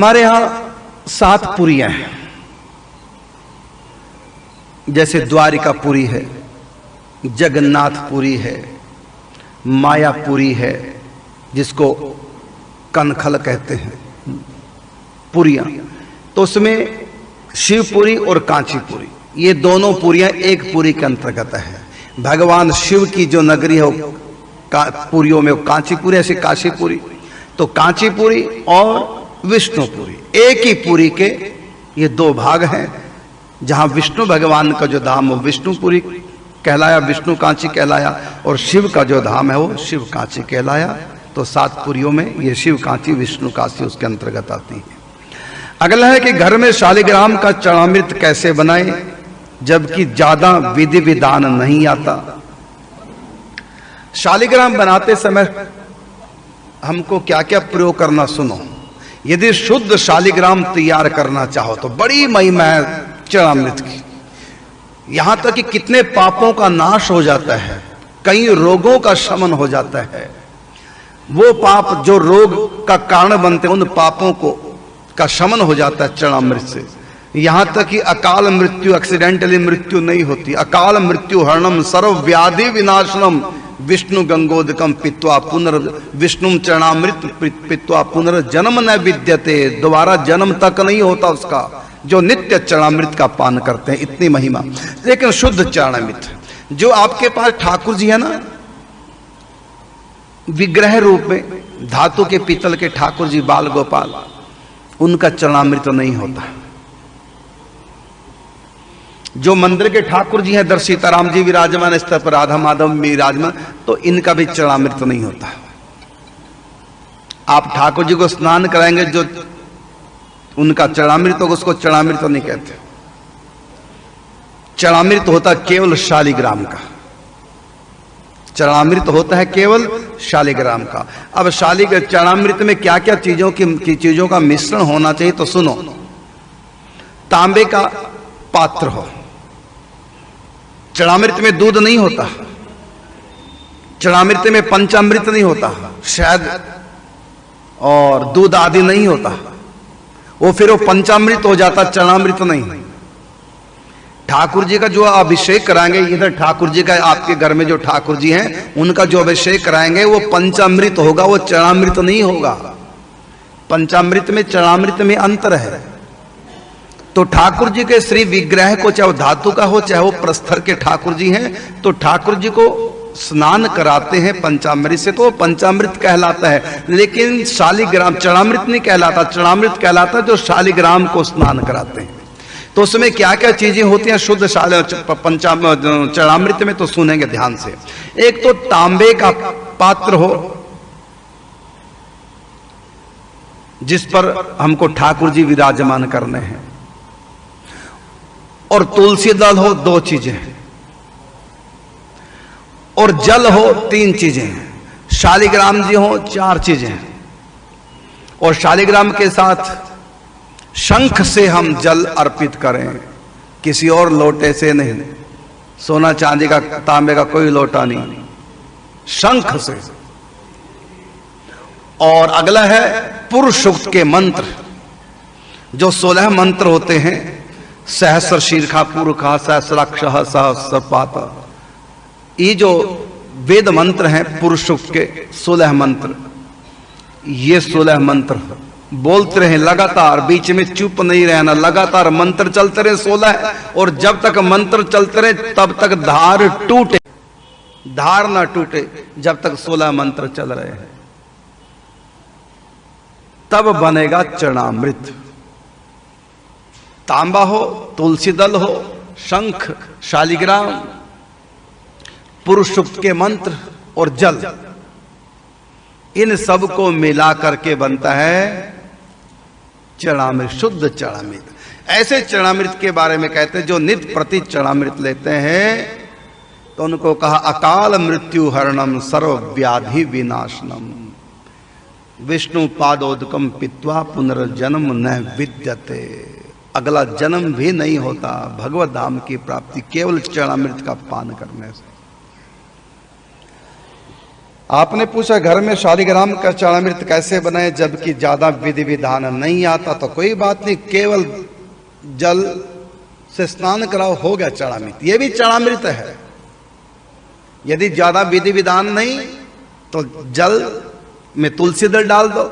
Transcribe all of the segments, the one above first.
हमारे यहां 7 पुरियां हैं, जैसे द्वारिकापुरी है, जगन्नाथपुरी है, मायापुरी है, जिसको कनखल कहते हैं पुरियां। तो उसमें शिवपुरी और कांचीपुरी, ये दोनों पुरियां एक पुरी के अंतर्गत है। भगवान शिव की जो नगरी है पुरियों में कांचीपुरी, ऐसे काशीपुरी। तो कांचीपुरी और विष्णुपुरी एक ही पुरी के ये 2 भाग हैं, जहां विष्णु भगवान का जो धाम वो विष्णुपुरी कहलाया, विष्णु कांची कहलाया, और शिव का जो धाम है वो शिव कांची कहलाया। तो 7 पुरियों में ये शिव कांची विष्णु काशी उसके अंतर्गत आती है। अगला है कि घर में शालिग्राम का चरणामृत कैसे बनाएं जबकि ज्यादा विधि विधान नहीं आता। शालिग्राम बनाते समय हमको क्या क्या प्रयोग करना सुनो। यदि शुद्ध शालिग्राम तैयार करना चाहो तो बड़ी महिमा है चरणामृत की। यहां तक कि कितने पापों का नाश हो जाता है, कई रोगों का शमन हो जाता है। वो पाप जो रोग का कारण बनते हैं उन पापों को का शमन हो जाता है चरणामृत से। यहां तक कि अकाल मृत्यु, एक्सीडेंटली मृत्यु नहीं होती। अकाल मृत्यु हरणम सर्व व्याधि विनाशनम विष्णु गंगोदकम पित्वा पुनर् विष्णु चरणामृत पित्वा पुनर्जन्म न विद्यते, दोबारा जन्म तक नहीं होता उसका, जो नित्य चरणामृत का पान करते हैं। इतनी महिमा। लेकिन शुद्ध चरणामृत जो आपके पास ठाकुर जी है ना, विग्रह रूप में धातु के पीतल के ठाकुर जी बाल गोपाल, उनका चरणामृत नहीं होता। जो मंदिर के ठाकुर जी हैं, दर सीताराम जी विराजमान, स्तर पर राधा माधव विराजमान, तो इनका भी चरणामृत नहीं होता। आप ठाकुर जी को स्नान कराएंगे, जो उनका चरणामृत होगा उसको चरणामृत नहीं कहते। चरणामृत होता केवल शालिग्राम का, चरणामृत होता है केवल शालिग्राम का। अब चरणामृत में क्या क्या चीजों का मिश्रण होना चाहिए तो सुनो। तांबे का पात्र हो, चरणामृत में दूध नहीं होता, चरणामृत में पंचामृत नहीं होता, शहद और दूध आदि नहीं होता, वो फिर वो पंचामृत हो जाता, चरणामृत नहीं। ठाकुर जी का जो अभिषेक कराएंगे, इधर ठाकुर जी का, आपके घर में जो ठाकुर जी हैं उनका जो अभिषेक कराएंगे वो पंचामृत होगा, वो चरणामृत नहीं होगा। पंचामृत में चरणामृत में अंतर है। तो ठाकुर जी के श्री विग्रह को, चाहे वो धातु का हो चाहे वो प्रस्तर के ठाकुर जी हैं, तो ठाकुर जी को स्नान कराते हैं पंचामृत से, तो पंचामृत कहलाता है। लेकिन शालिग्राम चरणामृत नहीं कहलाता। चरणामृत कहलाता है जो शालिग्राम को स्नान कराते हैं। तो उसमें क्या क्या चीजें होती हैं शुद्ध चरणामृत में, तो सुनेंगे ध्यान से। एक तो तांबे का पात्र हो जिस पर हमको ठाकुर जी विराजमान करने हैं, और तुलसी दल हो, 2 चीजें, और जल हो, 3 चीजें, शालिग्राम जी हो, 4 चीजें, और शालिग्राम के साथ शंख से हम जल अर्पित करें, किसी और लोटे से नहीं। सोना चांदी का तांबे का कोई लोटा नहीं, शंख से। और अगला है पुरुष सूक्त के मंत्र, जो 16 मंत्र होते हैं। सहस्र शीर्षा पुरुषा सहस्राक्ष सहस्रपात, ये जो वेद मंत्र हैं पुरुष सूक्त के 16 मंत्र, ये 16 मंत्र बोलते रहे लगातार, बीच में चुप नहीं रहना, लगातार मंत्र चलते रहे 16। और जब तक मंत्र चलते रहे तब तक धार टूटे, धार ना टूटे, जब तक 16 मंत्र चल रहे हैं, तब बनेगा चरणामृत। तांबा हो, तुलसी दल हो, शंख, शालिग्राम, पुरुष सूक्त के मंत्र और जल, इन सब को मिला करके बनता है चरणामृत, शुद्ध चरणामृत। ऐसे चरणामृत के बारे में कहते हैं जो नित्य प्रति चरणामृत लेते हैं, तो उनको कहा अकाल मृत्यु हरणम सर्व व्याधि विनाशनम विष्णु पादोदकम पित्वा पुनर्जन्म न विद्यते। अगला जन्म भी नहीं होता भगवत धाम की प्राप्ति केवल चरणामृत का पान करने से। आपने पूछा घर में शालिग्राम का चरणामृत कैसे बनाए जबकि ज्यादा विधि विधान नहीं आता, तो कोई बात नहीं, केवल जल से स्नान कराओ, हो गया चरणामृत। ये भी चरणामृत है। यदि ज्यादा विधि विधान नहीं तो जल में तुलसी दल डाल दो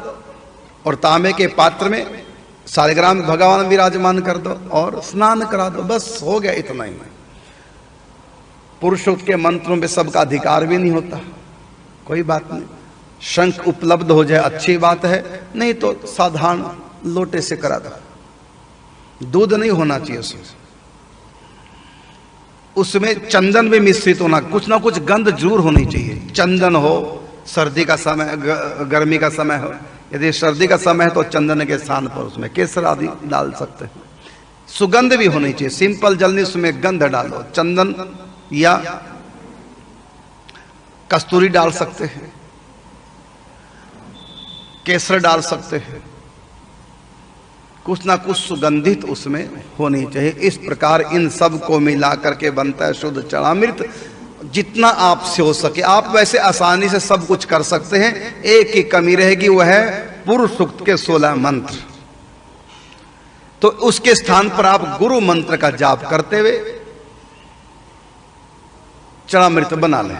और तांबे के पात्र में शालिग्राम भगवान विराजमान कर दो और स्नान करा दो, बस हो गया, इतना ही। पुरुष सूक्त के मंत्रों में सबका अधिकार भी नहीं होता, कोई बात नहीं। शंख उपलब्ध हो जाए अच्छी बात है, नहीं तो साधारण लोटे से करा दो। दूध नहीं होना चाहिए उसमें चंदन भी मिश्रित होना, कुछ ना कुछ गंध जरूर होनी चाहिए। चंदन हो, सर्दी का समय, गर्मी का समय हो, यदि सर्दी का समय है तो चंदन के स्थान पर उसमें केसर आदि डाल सकते हैं। सुगंध भी होनी चाहिए, सिंपल जल नहीं, उसमें गंध डालो। चंदन या कस्तूरी डाल सकते हैं, केसर डाल सकते हैं, कुछ ना कुछ सुगंधित उसमें होनी चाहिए। इस प्रकार इन सब को मिला करके बनता है शुद्ध चरणामृत। जितना आपसे हो सके, आप वैसे आसानी से सब कुछ कर सकते हैं, एक ही कमी रहेगी, वह है पुरुष सूक्त के 16 मंत्र। तो उसके स्थान पर आप गुरु मंत्र का जाप करते हुए चरणामृत बना लें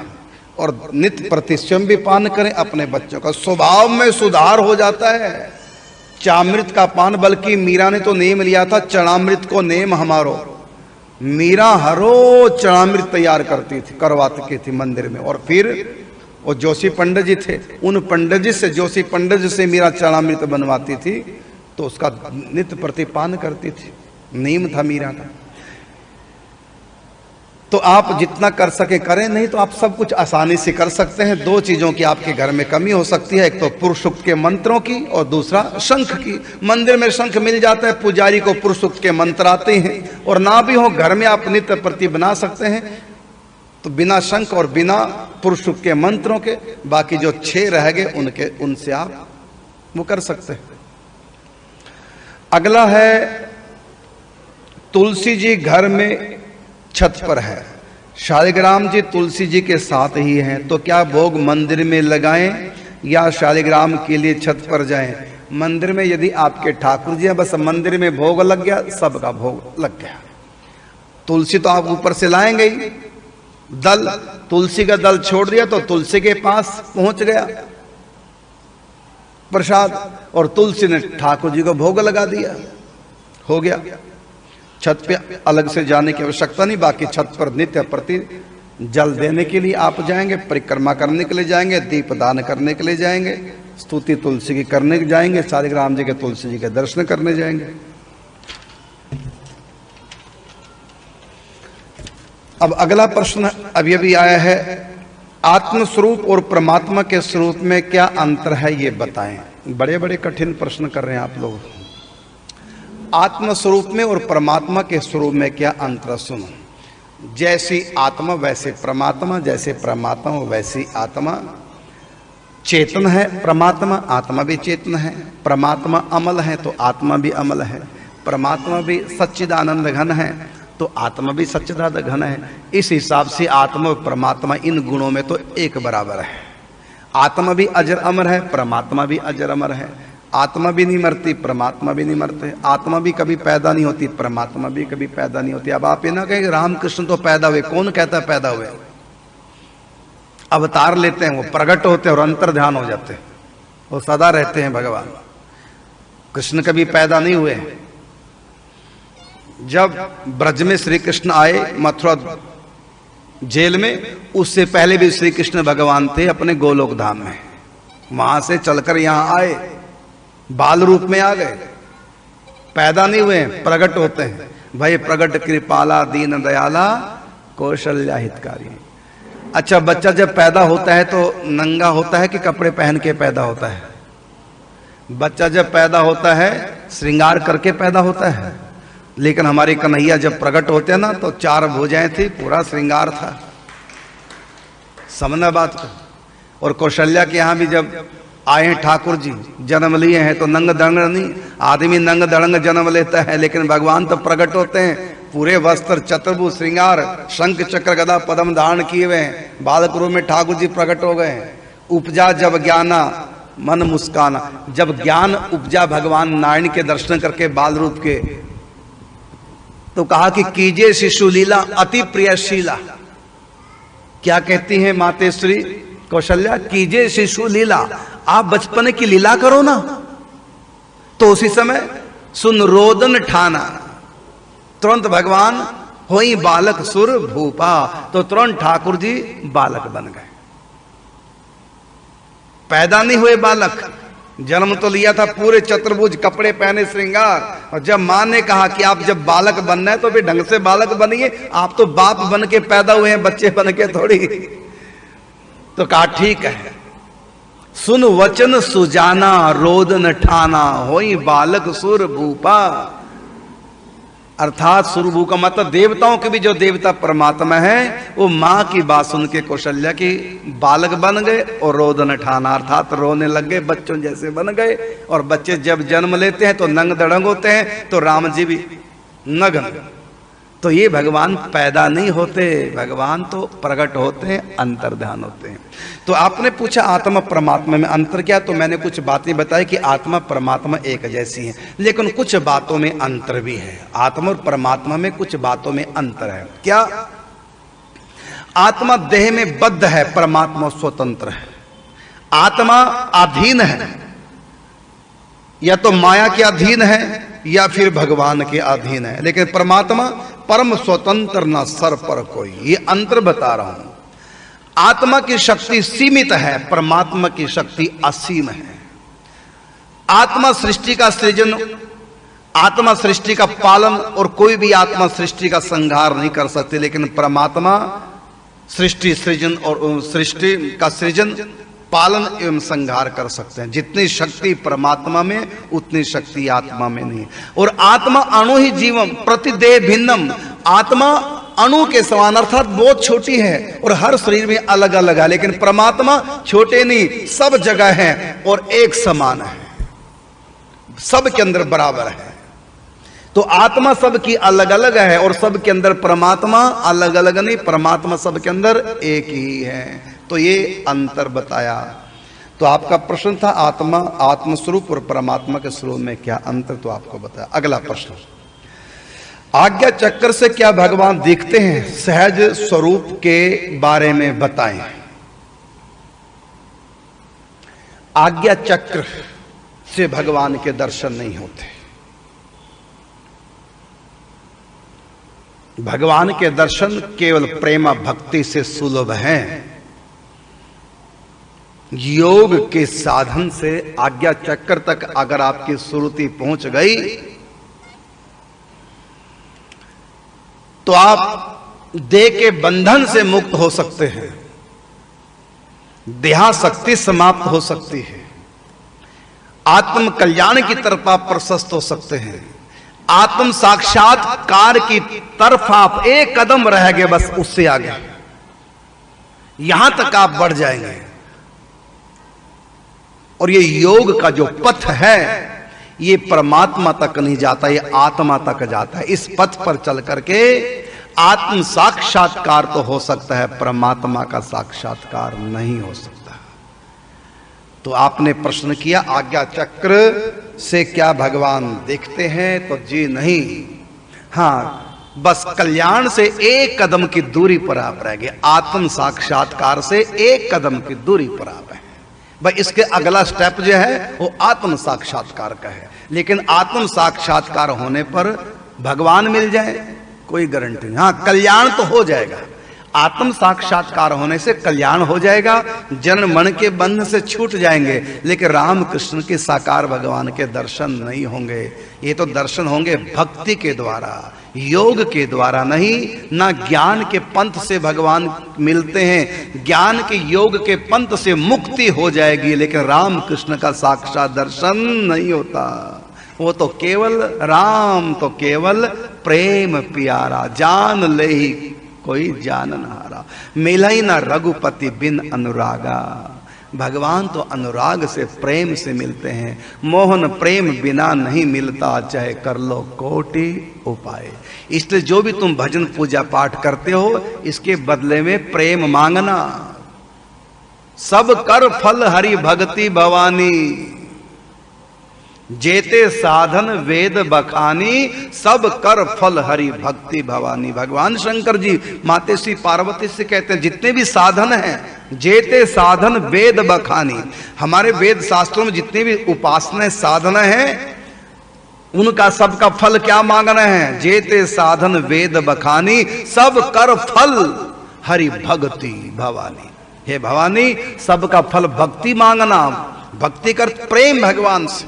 और नित्य प्रति स्वयं भी पान करें। अपने बच्चों का स्वभाव में सुधार हो जाता है। चामृत का पान, बल्कि मीरा ने तो नेम लिया था, चरणामृत को नेम हमारो। मीरा हर रोज चरणामृत तैयार करती थी, करवाती थी मंदिर में। और फिर वो जोशी पंडित जी थे, उन पंडित जी से, जोशी पंडित जी से मीरा चरणामृत बनवाती थी, तो उसका नित्य प्रति पान करती थी, नेम था मीरा का। तो आप जितना कर सके करें, नहीं तो आप सब कुछ आसानी से कर सकते हैं। दो चीजों की आपके घर में कमी हो सकती है, एक तो पुरुष सूक्त के मंत्रों की और दूसरा शंख की। मंदिर में शंख मिल जाता है, पुजारी को पुरुष सूक्त के मंत्र आते हैं, और ना भी हो घर में आप नित्य प्रति बना सकते हैं। तो बिना शंख और बिना पुरुष सूक्त के मंत्रों के बाकी जो 6 रह गए उनसे आप वो कर सकते हैं। अगला है तुलसी जी घर में छत पर है, शालिग्राम जी तुलसी जी के साथ ही हैं, तो क्या भोग मंदिर में लगाएं या शालिग्राम के लिए छत पर जाएं? मंदिर में यदि आपके ठाकुर जी हैं, बस मंदिर में भोग लग गया, सबका भोग लग गया। तुलसी तो आप ऊपर से लाएंगे ही, दल, तुलसी का दल छोड़ दिया तो तुलसी के पास पहुंच गया प्रसाद, और तुलसी ने ठाकुर जी को भोग लगा दिया, हो गया। छत पे अलग से जाने की आवश्यकता नहीं। बाकी छत पर नित्य प्रति जल देने के लिए आप जाएंगे, परिक्रमा करने के लिए जाएंगे, दीप दान करने के लिए जाएंगे, स्तुति तुलसी की करने जाएंगे, शालिग्राम जी के तुलसी जी के दर्शन करने जाएंगे। अब अगला प्रश्न अभी अभी आया है, आत्म स्वरूप और परमात्मा के स्वरूप में क्या अंतर है, ये बताएं। बड़े बड़े कठिन प्रश्न कर रहे हैं आप लोग। आत्म स्वरूप में और परमात्मा के स्वरूप में क्या अंतर, सुनो। जैसी आत्मा वैसे परमात्मा, जैसे परमात्मा वैसी आत्मा। चेतन है परमात्मा, आत्मा भी चेतन है। परमात्मा अमल है तो आत्मा भी अमल है। परमात्मा भी सच्चिदानंद घन है तो आत्मा भी सच्चिदानंद घन है। इस हिसाब से आत्मा और परमात्मा इन गुणों में तो एक बराबर है। आत्मा भी अजर अमर है, परमात्मा भी अजर अमर है। आत्मा भी नहीं मरती, परमात्मा भी नहीं मरते। आत्मा भी कभी पैदा नहीं होती, परमात्मा भी कभी पैदा नहीं होती। अब आप ये ना कहें रामकृष्ण तो पैदा हुए, कौन कहता है पैदा हुए? अवतार लेते हैं, वो प्रकट होते हैं और अंतर ध्यान हो जाते हैं, वो सदा रहते हैं भगवान। कृष्ण कभी पैदा नहीं हुए। जब ब्रज में श्री कृष्ण आए मथुरा जेल में, उससे पहले भी श्री कृष्ण भगवान थे अपने गोलोक धाम में। वहां से चलकर यहां आए, बाल रूप में आ गए, पैदा नहीं हुए, प्रकट होते हैं। भाई प्रकट कृपाला दीन दयाला कौशल्या हितकारी। अच्छा, बच्चा जब पैदा होता है तो नंगा होता है कि कपड़े पहन के पैदा होता है? बच्चा जब पैदा होता है श्रृंगार करके पैदा होता है। लेकिन हमारे कन्हैया जब प्रकट होते हैं ना, तो 4 भुजाएं थी, पूरा श्रृंगार था। समझना बात को। और कौशल्या के यहां भी जब आए हैं ठाकुर जी, जन्म लिए हैं, तो नंग दड़ंग नहीं, आदमी नंग दड़ंग जन्म लेता है, लेकिन भगवान तो प्रकट होते हैं पूरे वस्त्र चतुर्भुज श्रृंगार, शंख चक्र गदा पद्म धारण किए हुए हैं। बालक रूप में ठाकुर जी प्रकट हो गए हैं। उपजा जब ज्ञाना मन मुस्काना। जब ज्ञान उपजा भगवान नारायण के दर्शन करके बाल रूप के, तो कहा कि कीजिए शिशु लीला अति प्रियशीला। क्या कहती हैं मातेश्वरी कौशल्या? कीजिए शिशु लीला, आप बचपन की लीला करो ना। तो उसी समय सुन रोदन ठाना, तुरंत भगवान होई बालक सुर भूपा, तो तुरंत ठाकुर जी बालक बन गए। पैदा नहीं हुए बालक, जन्म तो लिया था पूरे चतुर्भुज, कपड़े पहने, श्रृंगार। और जब मां ने कहा कि आप जब बालक बनना है तो फिर ढंग से बालक बनिए, आप तो बाप बन के पैदा हुए हैं, बच्चे बन के थोड़ी। तो कहा ठीक है, सुन वचन सुजाना रोदन ठाना, होई बालक सुर भूपा। अर्थात सुरभू का मतलब देवताओं के भी जो देवता परमात्मा है, वो मां की बात सुन के कौशल्या की बालक बन गए और रोदन ठाना, अर्थात रोने लग गए, बच्चों जैसे बन गए। और बच्चे जब जन्म लेते हैं तो नंग दड़ंग होते हैं, तो राम जी भी नग्न। तो ये भगवान पैदा नहीं होते, भगवान तो प्रकट होते हैं, अंतर्ध्यान होते हैं। तो आपने पूछा आत्मा परमात्मा में अंतर क्या, तो मैंने कुछ बातें बताई कि आत्मा परमात्मा एक जैसी है, लेकिन कुछ बातों में अंतर भी है। आत्मा और परमात्मा में कुछ बातों में अंतर है। क्या? आत्मा देह में बद्ध है, परमात्मा स्वतंत्र है। आत्मा अधीन है, या तो माया के अधीन है या फिर भगवान के अधीन है, लेकिन परमात्मा परम स्वतंत्र, न सर पर कोई। ये अंतर बता रहा हूं। आत्मा की शक्ति सीमित है, परमात्मा की शक्ति असीम है। आत्मा सृष्टि का सृजन, आत्मा सृष्टि का पालन, और कोई भी आत्मा सृष्टि का संहार नहीं कर सकती, लेकिन परमात्मा सृष्टि सृजन और सृष्टि का सृजन, पालन एवं संहार कर सकते हैं। जितनी शक्ति परमात्मा में, उतनी शक्ति आत्मा में नहीं। और आत्मा अणु ही जीवम प्रतिदेह भिन्नम, आत्मा अणु के समान, अर्थात बहुत छोटी है और हर शरीर में अलग अलग है, लेकिन परमात्मा छोटे नहीं, सब जगह है और एक समान है, सब के अंदर बराबर है। तो आत्मा सब की अलग अलग है और सब के अंदर परमात्मा अलग अलग नहीं, परमात्मा सब के अंदर एक ही है। तो ये अंतर बताया। तो आपका प्रश्न था आत्मा, आत्मस्वरूप और परमात्मा के स्वरूप में क्या अंतर, तो आपको बताया। अगला प्रश्न, आज्ञा चक्र से क्या भगवान दिखते हैं? सहज स्वरूप के बारे में बताएं। आज्ञा चक्र से भगवान के दर्शन नहीं होते। भगवान के दर्शन केवल प्रेम भक्ति से सुलभ हैं। योग के साधन से आज्ञा चक्र तक अगर आपकी सुरति पहुंच गई तो आप देह के बंधन से मुक्त हो सकते हैं, देहाशक्ति समाप्त हो सकती है, आत्म कल्याण की तरफ आप प्रशस्त हो सकते हैं, आत्म साक्षात्कार की तरफ आप एक कदम रह गए, बस उससे आगे यहां तक आप बढ़ जाएंगे। और ये योग का जो पथ है, ये परमात्मा तक नहीं जाता, ये आत्मा तक जाता है। इस पथ पर चल करके आत्म साक्षात्कार तो हो सकता है, परमात्मा का साक्षात्कार नहीं हो सकता। तो आपने प्रश्न किया आज्ञा चक्र से क्या भगवान देखते हैं, तो जी नहीं। हाँ, बस कल्याण से एक कदम की दूरी पर आप रह गए, आत्म साक्षात्कार से एक कदम की दूरी पर आप हैं। भाई इसके अगला स्टेप जो है वो आत्म साक्षात्कार का है, लेकिन आत्म साक्षात्कार होने पर भगवान मिल जाए कोई गारंटी नहीं। हाँ, कल्याण तो हो जाएगा, आत्म साक्षात्कार होने से कल्याण हो जाएगा, जन्म मरण के बंधन से छूट जाएंगे, लेकिन राम कृष्ण के साकार भगवान के दर्शन नहीं होंगे। ये तो दर्शन होंगे भक्ति के द्वारा, योग के द्वारा नहीं। ना ज्ञान के पंथ से भगवान मिलते हैं, ज्ञान के योग के पंथ से मुक्ति हो जाएगी, लेकिन राम कृष्ण का साक्षात दर्शन नहीं होता। वो तो केवल राम, तो केवल प्रेम प्यारा, जान ले ही कोई जान न हारा, मिला ही ना रघुपति बिन अनुरागा। भगवान तो अनुराग से, प्रेम से मिलते हैं। मोहन प्रेम बिना नहीं मिलता, चाहे कर लो कोटि उपाय। इसलिए जो भी तुम भजन पूजा पाठ करते हो, इसके बदले में प्रेम मांगना, सब कर फल हरि भक्ति भवानी, जेते साधन वेद बखानी, सब कर फल हरि भक्ति भवानी। भगवान शंकर जी माते श्री पार्वती से कहते हैं जितने भी साधन हैं, जेते साधन वेद बखानी, हमारे वेद शास्त्रों में जितने भी उपासना साधन हैं उनका सबका फल क्या मांग रहे हैं? जेते साधन वेद बखानी, सब कर फल हरि भक्ति भवानी। हे भवानी, सबका फल भक्ति मांगना, भक्ति कर प्रेम भगवान से,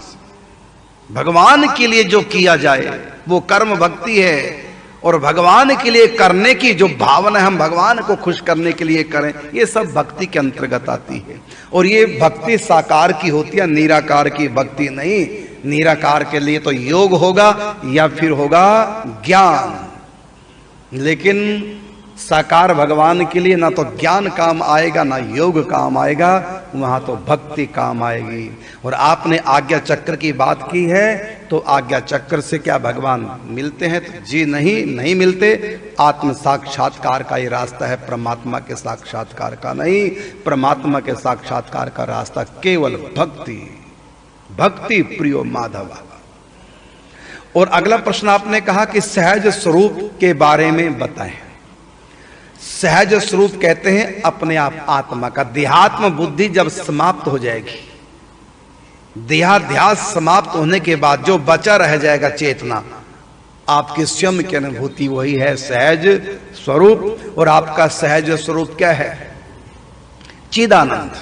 भगवान के लिए जो किया जाए वो कर्म भक्ति है। और भगवान के लिए करने की जो भावना हम भगवान को खुश करने के लिए करें, ये सब भक्ति के अंतर्गत आती है। और ये भक्ति साकार की होती है, निराकार की भक्ति नहीं। निराकार के लिए तो योग होगा या फिर होगा ज्ञान, लेकिन साकार भगवान के लिए ना तो ज्ञान काम आएगा ना योग काम आएगा, वहां तो भक्ति काम आएगी। और आपने आज्ञा चक्र की बात की है, तो आज्ञा चक्र से क्या भगवान मिलते हैं? तो जी नहीं मिलते। आत्म साक्षात्कार का ये रास्ता है, परमात्मा के साक्षात्कार का नहीं। परमात्मा के साक्षात्कार का रास्ता केवल भक्ति, भक्ति प्रियो माधव। और अगला प्रश्न आपने कहा कि सहज स्वरूप के बारे में बताएं। सहज स्वरूप कहते हैं अपने आप आत्मा का। देहात्म बुद्धि जब समाप्त हो जाएगी, देहाध्यास समाप्त होने के बाद जो बचा रह जाएगा चेतना, आपकी स्वयं की अनुभूति, वही है सहज स्वरूप। और आपका सहज स्वरूप क्या है? चिदानंद।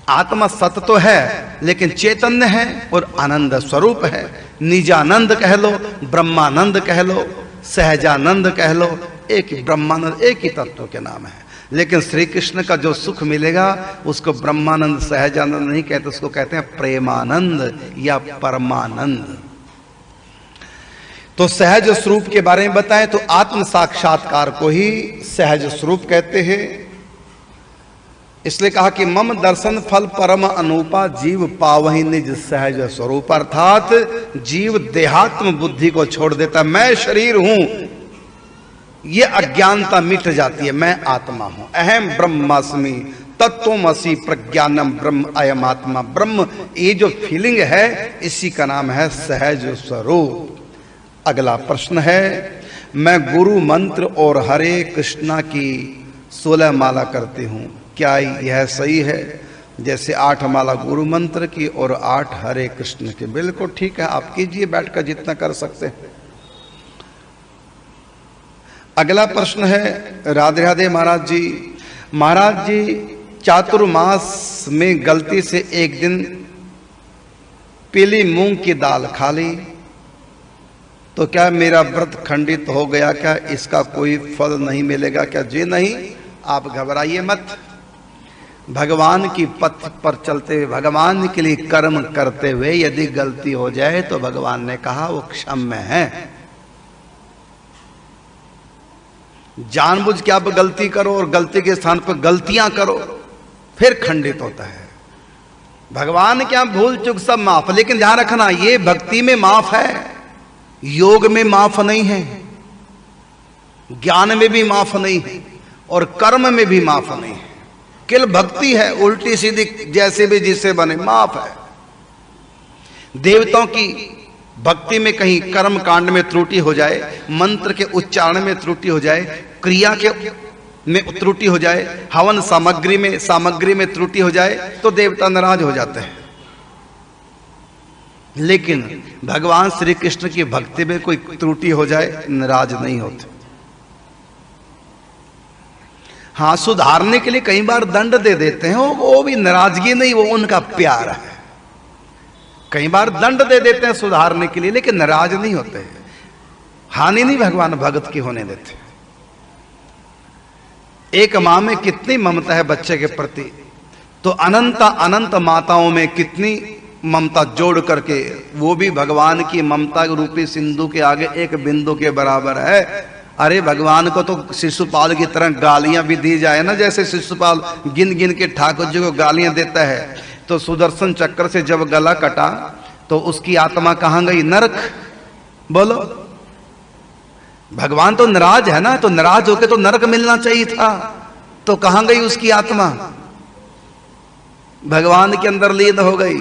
आत्मा सत्य तो है लेकिन चैतन्य है और आनंद स्वरूप है। निजानंद कह लो, ब्रह्मानंद कह लो, सहजानंद कह लो, एक ही ब्रह्मानंद, एक ही तत्व के नाम है। लेकिन श्री कृष्ण का जो सुख मिलेगा उसको ब्रह्मानंद सहजानंद नहीं कहते, उसको कहते हैं प्रेमानंद या परमानंद। तो सहज स्वरूप के बारे में बताएं तो आत्म साक्षात्कार को ही सहज स्वरूप कहते हैं। इसलिए कहा कि मम दर्शन फल परम अनूपा, जीव पावहि निज सहज स्वरूप। अर्थात जीव देहात्म बुद्धि को छोड़ देता, मैं शरीर हूं, ये अज्ञानता मिट जाती है, मैं आत्मा हूं। अहम ब्रह्मास्मि तत्वमसि प्रज्ञानम ब्रह्म अयम आत्मा ब्रह्म, ये जो फीलिंग है इसी का नाम है सहज स्वरूप। अगला प्रश्न है, मैं गुरु मंत्र और हरे कृष्णा की 16 माला करती हूं, क्या यह सही है? जैसे 8 माला गुरु मंत्र की और 8 हरे कृष्ण की। बिल्कुल ठीक है, आप कीजिए बैठकर जितना कर सकते हैं। अगला प्रश्न है, राधे राधे महाराज जी। महाराज जी, चातुर्मास में गलती से एक दिन पीली मूंग की दाल खा ली, तो क्या मेरा व्रत खंडित हो गया? क्या इसका कोई फल नहीं मिलेगा क्या? जी नहीं, आप घबराइए मत। भगवान की पथ पर चलते हुए, भगवान के लिए कर्म करते हुए यदि गलती हो जाए तो भगवान ने कहा वो क्षम्य है। जानबूझ के आप गलती करो और गलती के स्थान पर गलतियां करो, फिर खंडित होता है। भगवान क्या भूल चूक सब माफ, लेकिन ध्यान रखना ये भक्ति में माफ है, योग में माफ नहीं है, ज्ञान में भी माफ नहीं है और कर्म में भी माफ नहीं है। केवल भक्ति है, उल्टी सीधी जैसे भी जिससे बने माफ है। देवताओं की भक्ति में कहीं कर्म कांड में त्रुटि हो जाए, मंत्र के उच्चारण में त्रुटि हो जाए, क्रिया के में त्रुटि हो जाए, हवन सामग्री में त्रुटि हो जाए तो देवता नाराज हो जाते हैं। लेकिन भगवान श्री कृष्ण की भक्ति में कोई त्रुटि हो जाए नाराज नहीं होते। हाँ, सुधारने के लिए कई बार दंड दे देते हैं, वो भी नाराजगी नहीं, वो उनका प्यार है। कई बार दंड दे देते हैं सुधारने के लिए, लेकिन नाराज नहीं होते, हानि नहीं भगवान भगत की होने देते। एक मां में कितनी ममता है बच्चे के प्रति, तो अनंत माताओं में कितनी ममता जोड़ करके वो भी भगवान की ममता रूपी सिंधु के आगे एक बिंदु के बराबर है। अरे भगवान को तो शिशुपाल की तरह गालियां भी दी जाए ना, जैसे शिशुपाल गिन गिन के ठाकुर जी को गालियां देता है, तो सुदर्शन चक्र से जब गला कटा तो उसकी आत्मा कहां गई? नरक। बोलो, भगवान तो नाराज है ना, तो नाराज होके तो नरक मिलना चाहिए था, तो कहां गई उसकी आत्मा? भगवान के अंदर लीन हो गई,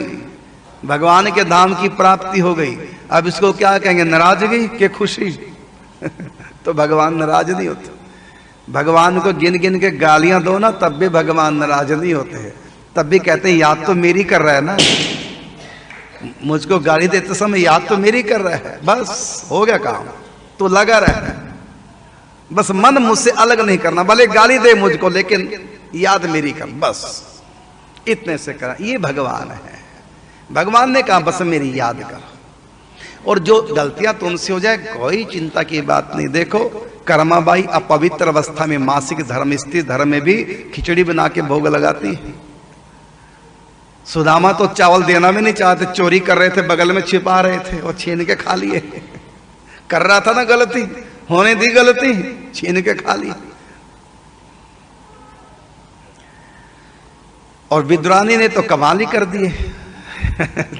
भगवान के धाम की प्राप्ति हो गई। अब इसको क्या कहेंगे, नाराजगी के खुशी? तो भगवान नाराज नहीं होते। भगवान को गिन गिन के गालियां दो ना, तब भी भगवान नाराज नहीं होते हैं। तब भी कहते हैं याद तो मेरी कर रहा है ना, मुझको गाली देते समय याद तो मेरी कर रहा है, बस हो गया काम, तो लगा रहा है। बस मन मुझसे अलग नहीं करना, भले गाली दे मुझको लेकिन याद मेरी कर, बस इतने से करा। ये भगवान है। भगवान ने कहा बस मेरी याद कर, और जो गलतियां तुमसे हो जाए कोई चिंता की बात नहीं। देखो कर्माबाई अपवित्र अवस्था में मासिक धर्म स्त्री धर्म में भी खिचड़ी बना के भोग लगाती है। सुदामा तो चावल देना भी नहीं चाहते, चोरी कर रहे थे, बगल में छिपा रहे थे और छीन के खा लिए। कर रहा था ना गलती, होने दी गलती, छीन के खा ली। और विद्रानी ने तो कमाल ही कर दिए,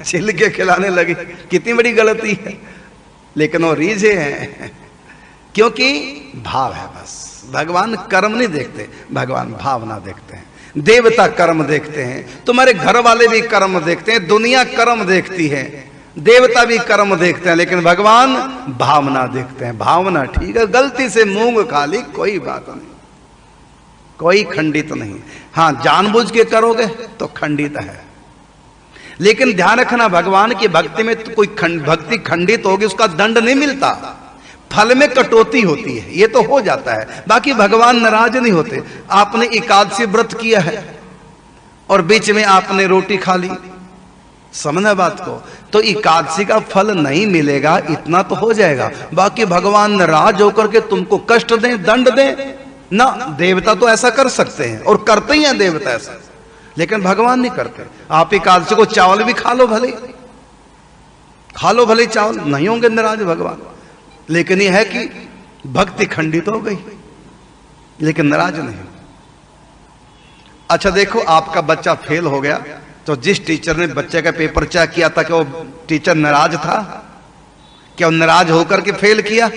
छिल के खिलाने लगी। कितनी बड़ी गलती है, लेकिन वो रीझे हैं, क्योंकि भाव है। बस भगवान कर्म नहीं देखते, भगवान भावना देखते हैं। देवता कर्म देखते हैं, तुम्हारे घर वाले भी कर्म देखते हैं, दुनिया कर्म देखती है, देवता भी कर्म देखते हैं, लेकिन भगवान भावना देखते हैं। भावना ठीक है, गलती से मूंग खा ली कोई बात नहीं, कोई खंडित नहीं। हाँ जानबूझ के करोगे तो खंडित है, लेकिन ध्यान रखना भगवान की भक्ति में तो कोई भक्ति खंडित होगी उसका दंड नहीं मिलता, फल में कटौती होती है, ये तो हो जाता है। बाकी भगवान नाराज नहीं होते। आपने एकादशी व्रत किया है और बीच में आपने रोटी खा ली, समझना बात को, तो एकादशी का फल नहीं मिलेगा, इतना तो हो जाएगा। बाकी भगवान नाराज होकर के तुमको कष्ट दें, दंड दें ना। देवता तो ऐसा कर सकते हैं और करते ही हैं देवता ऐसा, लेकिन भगवान नहीं करते। आप एकादशी को चावल भी खा लो, भले खा लो, भले चावल, नहीं होंगे नाराज भगवान। लेकिन यह है कि भक्ति खंडित हो गई, लेकिन नाराज नहीं। अच्छा देखो, आपका बच्चा फेल हो गया, तो जिस टीचर ने बच्चे का पेपर चेक किया था, क्या वो टीचर नाराज था? क्या वो नाराज होकर के फेल किया?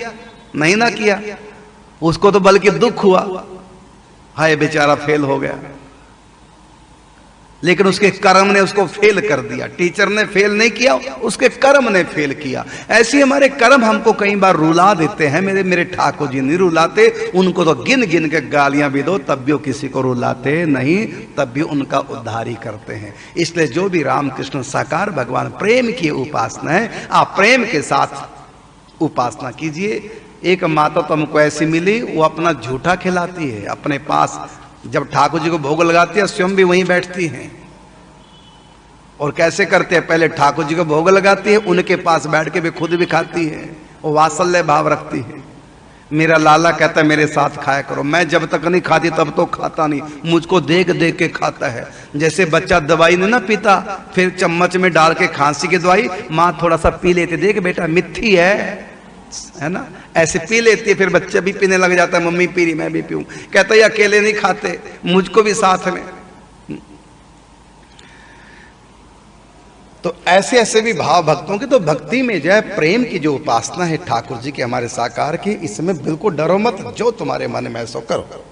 नहीं ना किया, उसको तो बल्कि दुख हुआ, हाय बेचारा फेल हो गया। लेकिन उसके कर्म ने उसको फेल कर दिया। टीचर ने फेल नहीं किया, उसके कर्म ने फेल किया। ऐसे हमारे कर्म हमको कई बार रुला देते हैं। मेरे ठाकुर जी नहीं रुलाते, उनको तो गिन गिन के गालियां भी दो तब भी वो किसी को रुलाते नहीं, तब भी उनका उद्धार ही करते हैं। इसलिए जो भी रामकृष्ण साकार भगवान प्रेम की उपासना है, आप प्रेम के साथ उपासना कीजिए। एक माता तो हमको ऐसी मिली, वो अपना झूठा खिलाती है अपने पास, जब ठाकुर जी को भोग लगाती है स्वयं भी वहीं बैठती हैं। और कैसे करते हैं, पहले ठाकुर जी को भोग लगाती है, उनके पास बैठ के भी खुद भी खाती है, वो वात्सल्य भाव रखती है। मेरा लाला कहता है मेरे साथ खाया करो, मैं जब तक नहीं खाती तब तो खाता नहीं, मुझको देख देख के खाता है। जैसे बच्चा दवाई नहीं ना पीता, फिर चम्मच में डाल के खांसी की दवाई माँ थोड़ा सा पी लेती, देख बेटा मिट्टी है ना, ऐसे पी लेती है, फिर बच्चा भी पीने लग जाता है, मम्मी पी रही मैं भी पीऊं। कहता है अकेले नहीं खाते, मुझको भी साथ में। तो ऐसे ऐसे भी भाव भक्तों के, तो भक्ति में जो है प्रेम की जो उपासना है ठाकुर जी के हमारे साकार की, इसमें बिल्कुल डरो मत, जो तुम्हारे मन में सो करो।